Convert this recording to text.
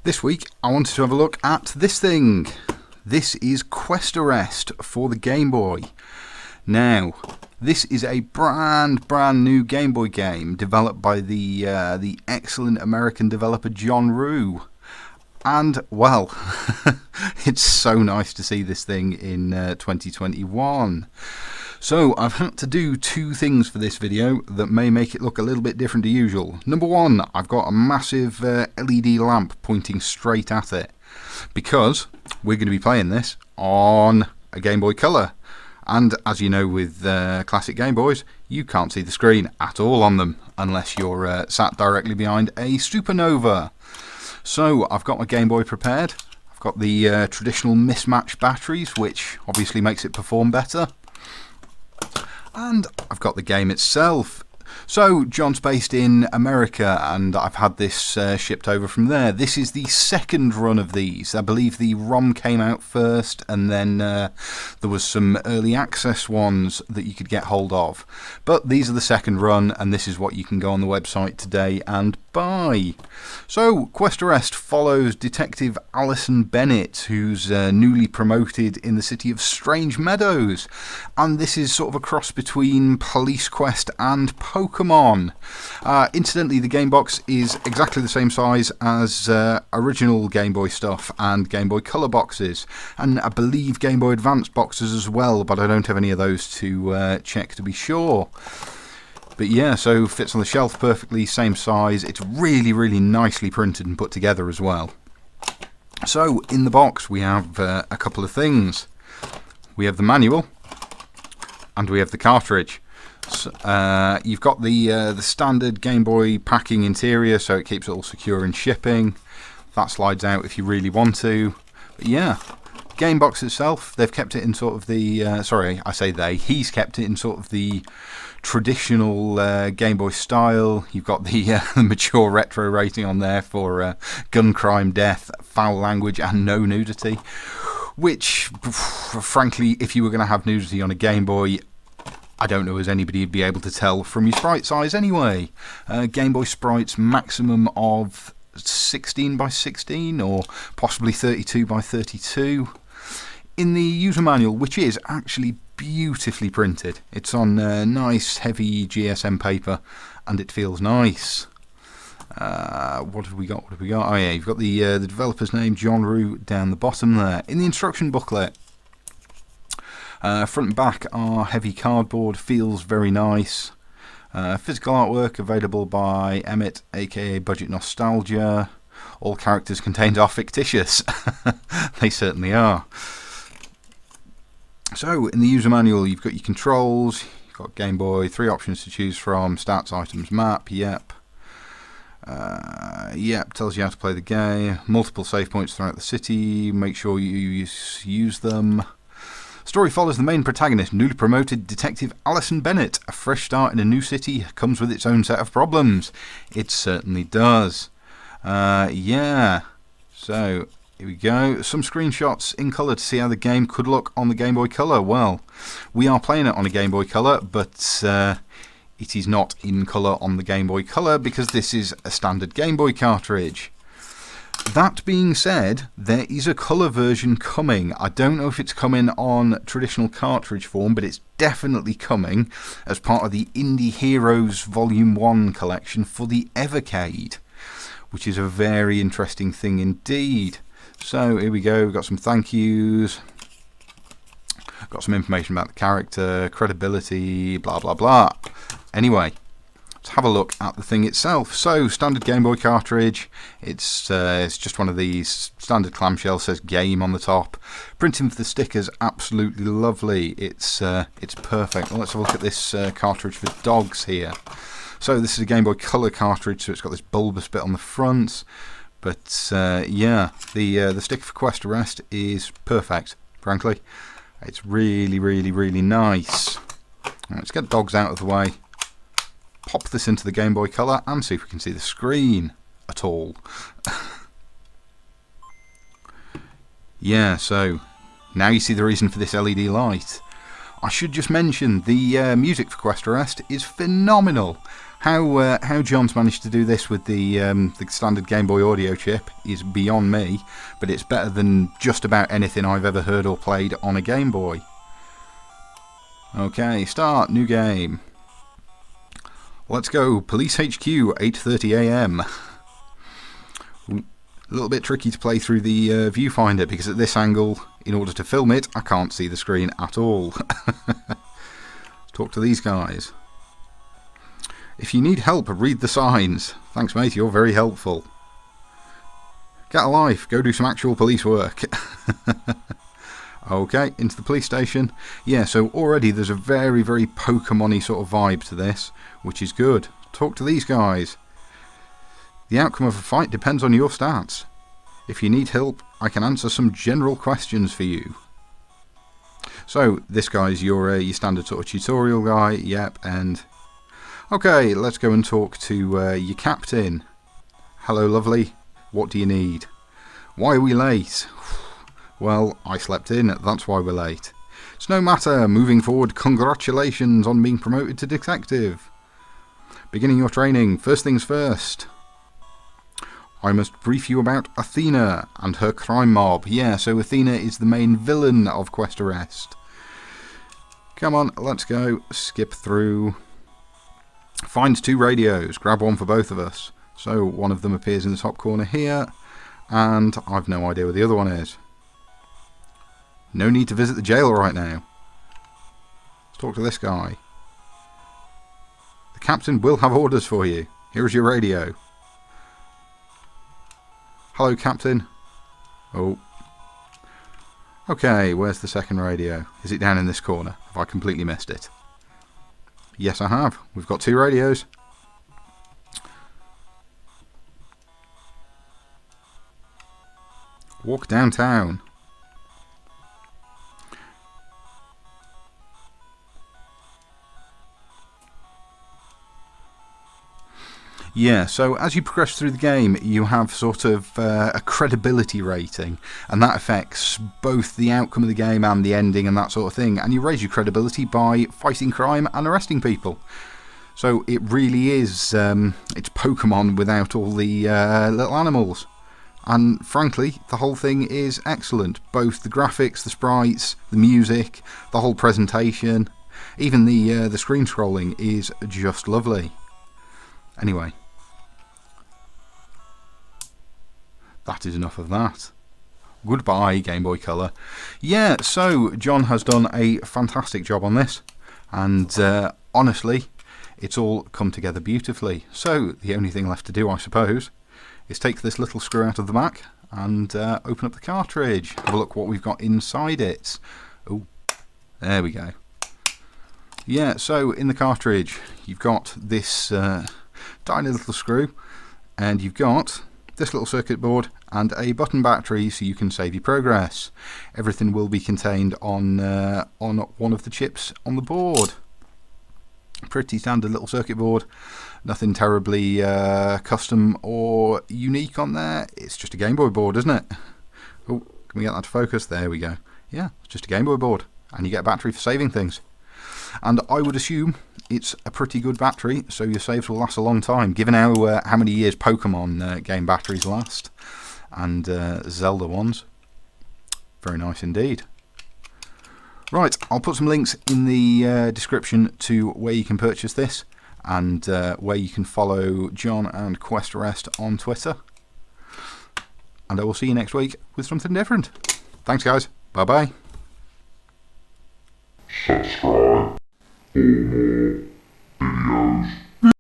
This week I wanted to have a look at this thing. This is Quest Arrest for the Game Boy. Now, this is a brand new Game Boy game developed by the excellent American developer John Rue. And, well, it's so nice to see this thing in 2021. So, I've had to do two things for this video that may make it look a little bit different to usual. Number one, I've got a massive LED lamp pointing straight at it, because we're going to be playing this on a Game Boy Color. And as you know with classic Game Boys, you can't see the screen at all on them, unless you're sat directly behind a supernova. So, I've got my Game Boy prepared. I've got the traditional mismatched batteries, which obviously makes it perform better. And I've got the game itself. So, John's based in America, and I've had this shipped over from there. This is the second run of these. I believe the ROM came out first, and then there was some early access ones that you could get hold of. But these are the second run, and this is what you can go on the website today and buy. So, Quest Arrest follows Detective Alison Bennett, who's newly promoted in the city of Strange Meadows. And this is sort of a cross between Police Quest and Pokemon. Incidentally, the game box is exactly the same size as original Game Boy stuff and Game Boy Color boxes, and I believe Game Boy Advance boxes as well, but I don't have any of those to check to be sure. But yeah, so fits on the shelf perfectly, same size. It's really nicely printed and put together as well. So in the box we have a couple of things. We have the manual and we have the cartridge. So, you've got the standard Game Boy packing interior, so it keeps it all secure in shipping. That slides out if you really want to. But yeah, game box itself, they've kept it in sort of the sorry, I say they. He's kept it in sort of the traditional Game Boy style. You've got the mature retro rating on there for gun crime, death, foul language, and no nudity. Which, frankly, if you were going to have nudity on a Game Boy, I don't know as anybody would be able to tell from your sprite size anyway. Game Boy sprites maximum of 16 by 16 or possibly 32 by 32. In the user manual, which is actually beautifully printed. It's on nice heavy GSM paper and it feels nice. What have we got? Oh yeah, you've got the developer's name, John Rue, down the bottom there. In the instruction booklet, front and back are heavy cardboard, feels very nice. Physical artwork available by Emmett, aka Budget Nostalgia. All characters contained are fictitious. They certainly are. So, in the user manual, you've got your controls, you've got Game Boy, 3 options to choose from, stats, items, map, yep. Yep, tells you how to play the game, multiple save points throughout the city, make sure you use them. Story follows the main protagonist, newly promoted Detective Alison Bennett. A fresh start in a new city comes with its own set of problems. It certainly does. Yeah, so here we go. Some screenshots in colour to see how the game could look on the Game Boy Color. Well, we are playing it on a Game Boy Color, but it is not in colour on the Game Boy Color because this is a standard Game Boy cartridge. That being said, there is a colour version coming. I don't know if it's coming on traditional cartridge form, but it's definitely coming as part of the Indie Heroes Volume 1 collection for the Evercade, which is a very interesting thing indeed. So here we go, we've got some thank yous, got some information about the character, credibility, blah blah blah. Anyway, let's have a look at the thing itself. So, standard Game Boy cartridge. It's just one of these standard clamshell, says game on the top. Printing for the stickers, absolutely lovely. It's perfect. Well, let's have a look at this cartridge for dogs here. So this is a Game Boy Color cartridge, so it's got this bulbous bit on the front. But yeah, the sticker for Quest Arrest is perfect, frankly. It's really nice. Right, let's get dogs out of the way. Pop this into the Game Boy Color and see if we can see the screen at all. Yeah, so now you see the reason for this LED light. I should just mention the music for Quest Arrest is phenomenal. How John's managed to do this with the standard Game Boy audio chip is beyond me, but it's better than just about anything I've ever heard or played on a Game Boy. Okay, start, new game. Let's go, Police HQ, 8:30 AM. A little bit tricky to play through the viewfinder because at this angle, in order to film it, I can't see the screen at all. Let's talk to these guys. If you need help, read the signs. Thanks, mate, you're very helpful. Get a life, go do some actual police work. Okay, into the police station. Yeah, so already there's a very, very Pokemon-y sort of vibe to this, which is good. Talk to these guys. The outcome of a fight depends on your stats. If you need help, I can answer some general questions for you. So, this guy's your standard sort of tutorial guy, yep, and... Okay, let's go and talk to your captain. Hello, lovely. What do you need? Why are we late? Well, I slept in, that's why we're late. It's no matter. Moving forward, congratulations on being promoted to detective. Beginning your training, first things first. I must brief you about Athena and her crime mob. Yeah, so Athena is the main villain of Quest Arrest. Come on, let's go. Skip through. Find 2 radios. Grab one for both of us. So one of them appears in the top corner here, and I've no idea where the other one is. No need to visit the jail right now. Let's talk to this guy. The captain will have orders for you. Here is your radio. Hello, Captain. Oh. Okay, where's the second radio? Is it down in this corner? Have I completely missed it? Yes, I have. We've got 2 radios. Walk downtown. Yeah, so as you progress through the game, you have sort of a credibility rating, and that affects both the outcome of the game and the ending and that sort of thing, and you raise your credibility by fighting crime and arresting people. So it really is, it's Pokemon without all the little animals. And frankly, the whole thing is excellent. Both the graphics, the sprites, the music, the whole presentation, even the screen scrolling is just lovely. Anyway, that is enough of that. Goodbye, Game Boy Color. Yeah, so John has done a fantastic job on this, and honestly, it's all come together beautifully. So the only thing left to do, I suppose, is take this little screw out of the back and open up the cartridge. Have a look what we've got inside it. Oh, there we go. Yeah, so in the cartridge, you've got this tiny little screw, and you've got this little circuit board and a button battery so you can save your progress. Everything will be contained on one of the chips on the board. Pretty standard little circuit board, nothing terribly custom or unique on there. It's just a Game Boy board, isn't it? Oh, can we get that to focus? There we go. Yeah, it's just a Game Boy board, and you get a battery for saving things. And I would assume it's a pretty good battery, so your saves will last a long time, given how many years Pokemon game batteries last, and Zelda ones. Very nice indeed. Right, I'll put some links in the description to where you can purchase this, and where you can follow John and Quest Arrest on Twitter. And I will see you next week with something different. Thanks, guys. Bye-bye. Subscribe for more.